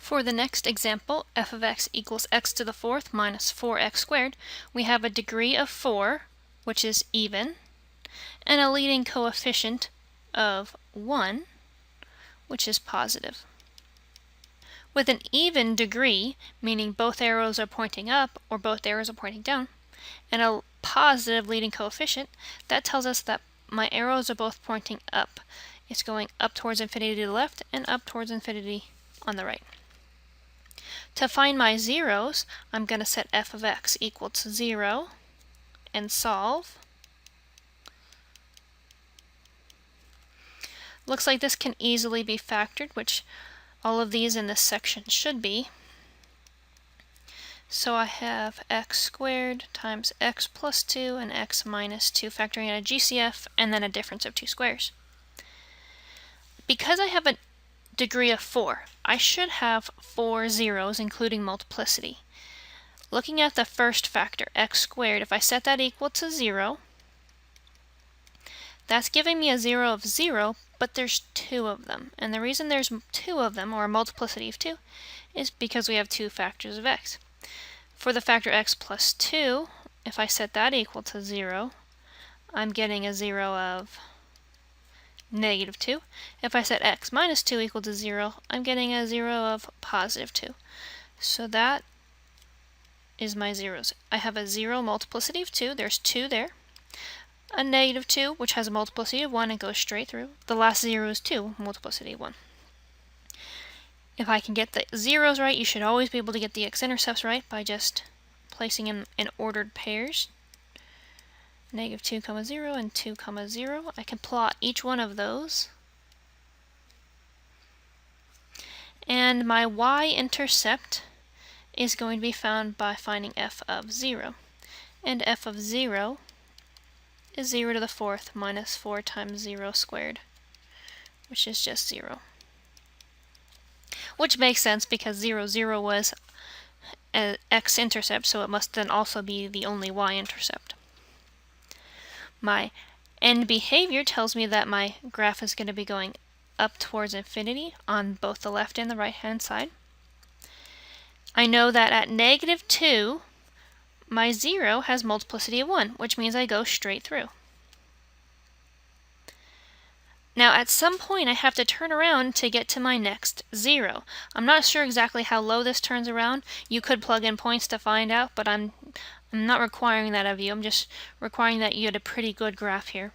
For the next example, f of x equals x to the fourth minus 4x squared, we have a degree of 4, which is even, and a leading coefficient of 1, which is positive. With an even degree, meaning both arrows are pointing up or both arrows are pointing down, and a positive leading coefficient, that tells us that my arrows are both pointing up. It's going up towards infinity to the left and up towards infinity on the right. To find my zeros, I'm going to set f of x equal to 0 and solve. Looks like this can easily be factored, which all of these in this section should be. So I have x squared times x plus 2 and x minus 2, factoring in a GCF and then a difference of two squares. Because I have a degree of 4, I should have 4 zeros, including multiplicity. Looking at the first factor, x squared, if I set that equal to 0, that's giving me a 0 of 0, but there's 2 of them. And the reason there's 2 of them, or a multiplicity of 2, is because we have 2 factors of x. For the factor x plus 2, if I set that equal to 0, I'm getting a 0 of negative 2. If I set x minus 2 equal to 0, I'm getting a 0 of positive 2. So that is my zeros. I have a 0 multiplicity of 2, there's 2 there. A negative 2, which has a multiplicity of 1 and goes straight through. The last 0 is 2, multiplicity of 1. If I can get the zeros right, you should always be able to get the x-intercepts right by just placing them in ordered pairs. Negative 2, 0 and 2, 0. I can plot each one of those. And my y-intercept is going to be found by finding f of 0. And f of 0 is 0 to the fourth minus 4 times 0 squared, which is just 0. Which makes sense because 0, 0 was an x-intercept, so it must then also be the only y-intercept. My end behavior tells me that my graph is going to be going up towards infinity on both the left and the right-hand side. I know that at negative 2, my 0 has multiplicity of 1, which means I go straight through. Now at some point I have to turn around to get to my next 0. I'm not sure exactly how low this turns around. You could plug in points to find out, but I'm not requiring that of you. I'm just requiring that you get a pretty good graph here.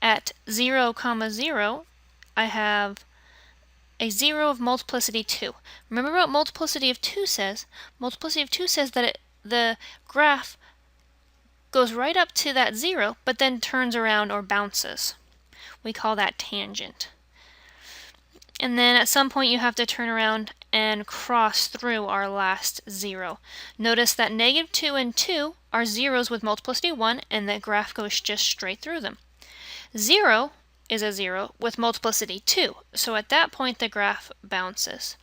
At 0, 0, I have a 0 of multiplicity 2. Remember what multiplicity of 2 says? Multiplicity of 2 says that the graph goes right up to that 0, but then turns around or bounces. We call that tangent. And then at some point you have to turn around and cross through our last 0. Notice that negative 2 and 2 are zeros with multiplicity 1, and the graph goes just straight through them. 0 is a 0 with multiplicity 2, so at that point the graph bounces.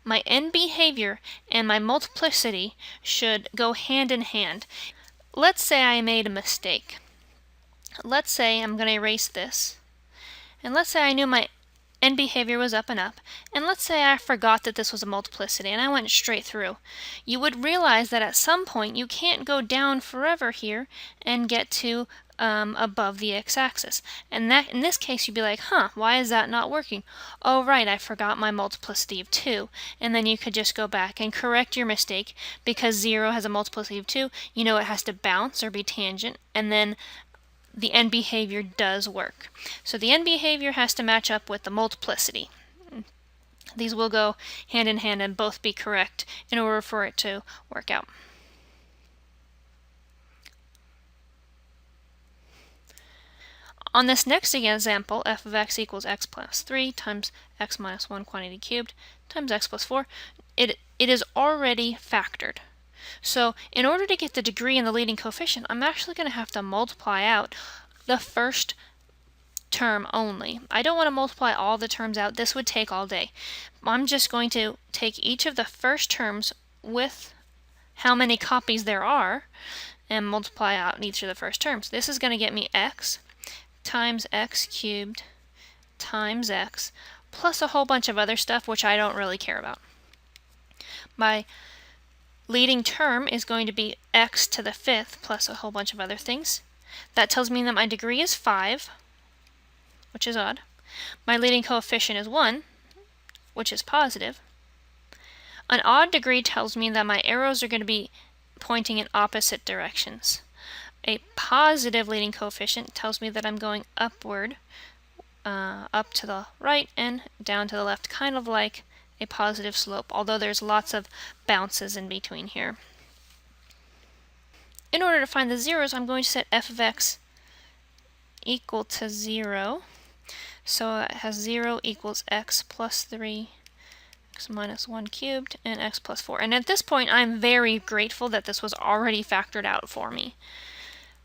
My end behavior and my multiplicity should go hand in hand. Let's say I made a mistake. Let's say I'm going to erase this. And let's say I knew my end behavior was up and up. And let's say I forgot that this was a multiplicity and I went straight through. You would realize that at some point you can't go down forever here and get to above the x-axis. And that in this case you'd be like, why is that not working? Oh right, I forgot my multiplicity of 2. And then you could just go back and correct your mistake. Because 0 has a multiplicity of 2, you know it has to bounce or be tangent, and then the end behavior does work. So the end behavior has to match up with the multiplicity. These will go hand in hand and both be correct in order for it to work out. On this next example, f of x equals x plus 3 times x minus 1 quantity cubed times x plus 4, it is already factored. So in order to get the degree and the leading coefficient, I'm actually going to have to multiply out the first term only. I don't want to multiply all the terms out. This would take all day. I'm just going to take each of the first terms with how many copies there are and multiply out each of the first terms. This is going to get me x times x cubed times x plus a whole bunch of other stuff which I don't really care about. My leading term is going to be x to the 5th plus a whole bunch of other things. That tells me that my degree is 5, which is odd. My leading coefficient is 1, which is positive. An odd degree tells me that my arrows are going to be pointing in opposite directions. A positive leading coefficient tells me that I'm going upward, up to the right and down to the left, kind of like a positive slope, although there's lots of bounces in between here. In order to find the zeros, I'm going to set f of x equal to 0. So it has 0 equals x plus 3, x minus 1 cubed, and x plus 4. And at this point, I'm very grateful that this was already factored out for me.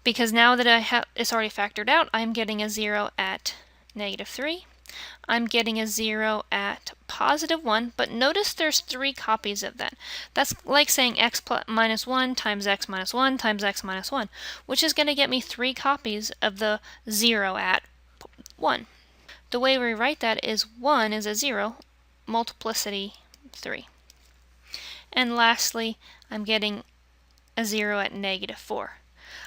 Because now that it's already factored out, I'm getting a 0 at negative 3. I'm getting a 0 at positive 1, but notice there's 3 copies of that. That's like saying x minus 1 times x minus 1 times x minus 1, which is going to get me 3 copies of the 0 at 1. The way we write that is 1 is a 0, multiplicity 3. And lastly, I'm getting a 0 at negative 4.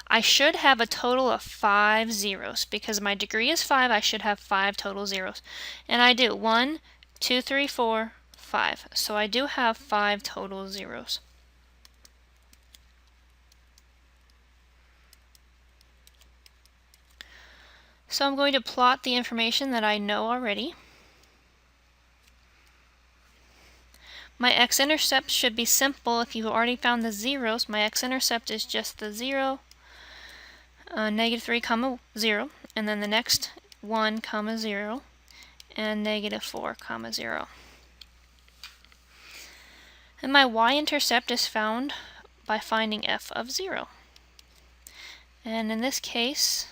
I should have a total of 5 zeros. Because my degree is 5, I should have 5 total zeros. And I do. 1, 2, 3, 4, 5. So I do have 5 total zeros. So I'm going to plot the information that I know already. My x-intercept should be simple. If you've already found the zeros, my x-intercept is just the 0, negative 3, comma 0, and then the next 1, comma 0, and negative 4, comma 0. And my y-intercept is found by finding f of 0. And in this case,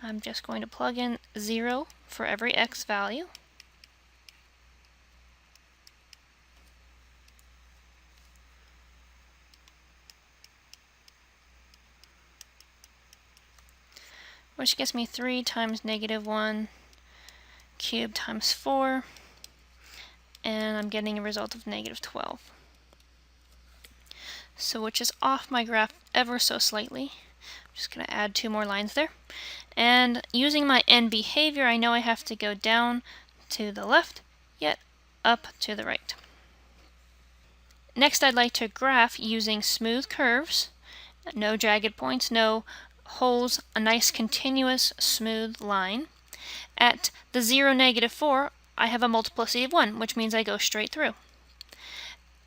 I'm just going to plug in 0 for every x value. Which gets me 3 times negative 1 cubed times 4, and I'm getting a result of negative 12. So which is off my graph ever so slightly. I'm just going to add 2 more lines there. And using my end behavior, I know I have to go down to the left, yet up to the right. Next, I'd like to graph using smooth curves, no jagged points, no holes, a nice continuous smooth line. At the 0, negative 4, I have a multiplicity of 1, which means I go straight through.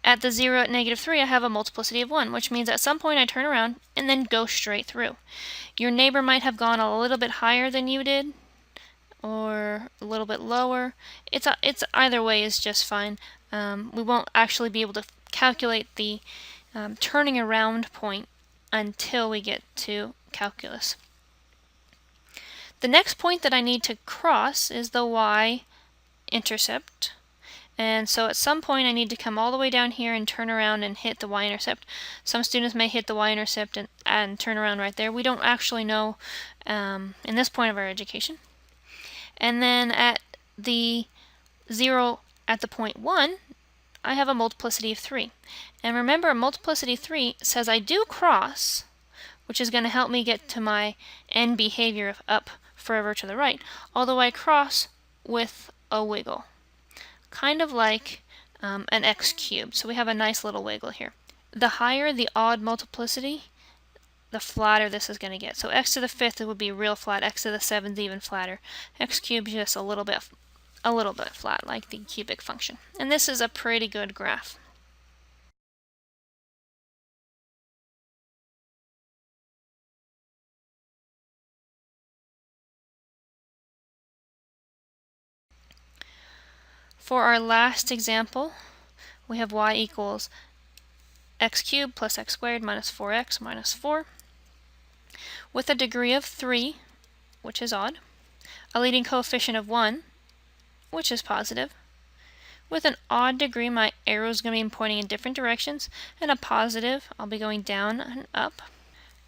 At the 0 at negative 3, I have a multiplicity of 1, which means at some point I turn around and then go straight through. Your neighbor might have gone a little bit higher than you did, or a little bit lower. It's either way is just fine. We won't actually be able to calculate the turning around point until we get to calculus. The next point that I need to cross is the y-intercept. And so at some point I need to come all the way down here and turn around and hit the y-intercept. Some students may hit the y-intercept and turn around right there. We don't actually know in this point of our education. And then at the 0 at the point 1, I have a multiplicity of 3. And remember, a multiplicity of 3 says I do cross, which is going to help me get to my end behavior of up forever to the right, although I cross with a wiggle, kind of like an x cubed. So we have a nice little wiggle here. The higher the odd multiplicity, the flatter this is going to get. So x to the 5th, it would be real flat. X to the 7th, even flatter. X cubed is just a little bit flat, like the cubic function. And this is a pretty good graph. For our last example, we have y equals x cubed plus x squared minus 4x minus 4, with a degree of 3, which is odd, a leading coefficient of 1, which is positive. With an odd degree, my arrow is going to be pointing in different directions, and a positive, I'll be going down and up.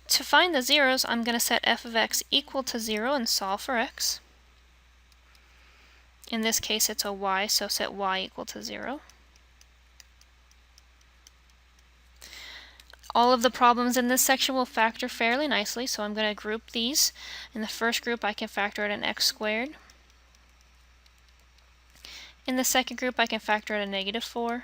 To find the zeros, I'm going to set f of x equal to 0 and solve for x. In this case, it's a y, so set y equal to 0. All of the problems in this section will factor fairly nicely, so I'm going to group these. In the first group, I can factor out an x squared. In the second group, I can factor out a -4,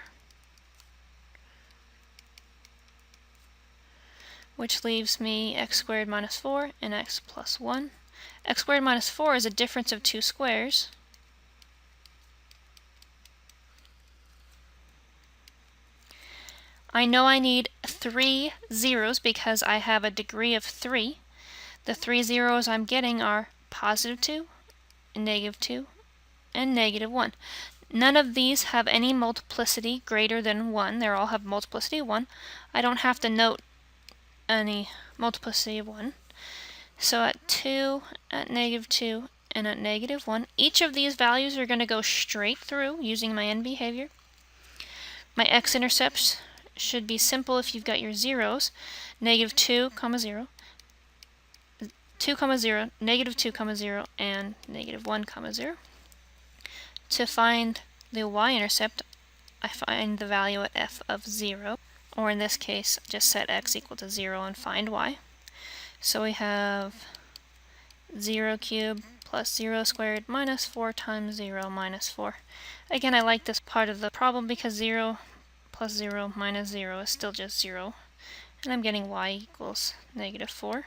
which leaves me x squared minus 4 and x plus 1. X squared minus 4 is a difference of two squares. I know I need 3 zeros because I have a degree of 3. The 3 zeros I'm getting are +2, -2, and -1. None of these have any multiplicity greater than 1. They all have multiplicity of 1. I don't have to note any multiplicity of 1. So at 2, at -2, and at -1, each of these values are going to go straight through using my end behavior. My x-intercepts should be simple if you've got your zeros. -2, 0, 2, 0, -2, 0, and -1, 0. To find the y-intercept, I find the value at f of 0, or in this case, just set x equal to 0 and find y. So we have 0 cubed plus 0 squared minus 4 times 0 minus 4. Again, I like this part of the problem because 0 plus 0 minus 0 is still just 0. And I'm getting y equals -4.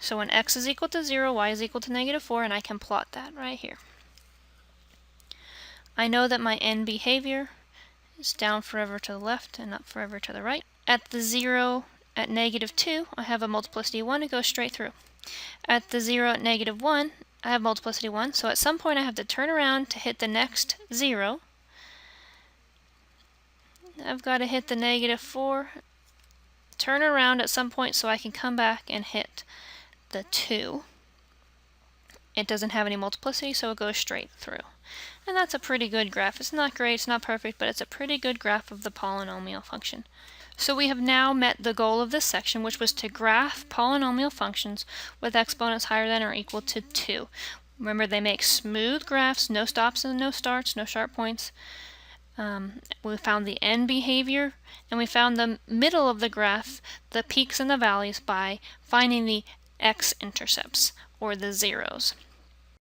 So when x is equal to 0, y is equal to -4, and I can plot that right here. I know that my end behavior is down forever to the left and up forever to the right. At the 0 at -2, I have a multiplicity of 1, it goes straight through. At the 0 at -1, I have multiplicity 1, so at some point I have to turn around to hit the next 0. I've got to hit the -4, turn around at some point so I can come back and hit the 2. It doesn't have any multiplicity, so it goes straight through. And that's a pretty good graph. It's not great, it's not perfect, but it's a pretty good graph of the polynomial function. So we have now met the goal of this section, which was to graph polynomial functions with exponents higher than or equal to 2. Remember, they make smooth graphs, no stops and no starts, no sharp points. We found the end behavior, and we found the middle of the graph, the peaks and the valleys, by finding the x-intercepts, or the zeros.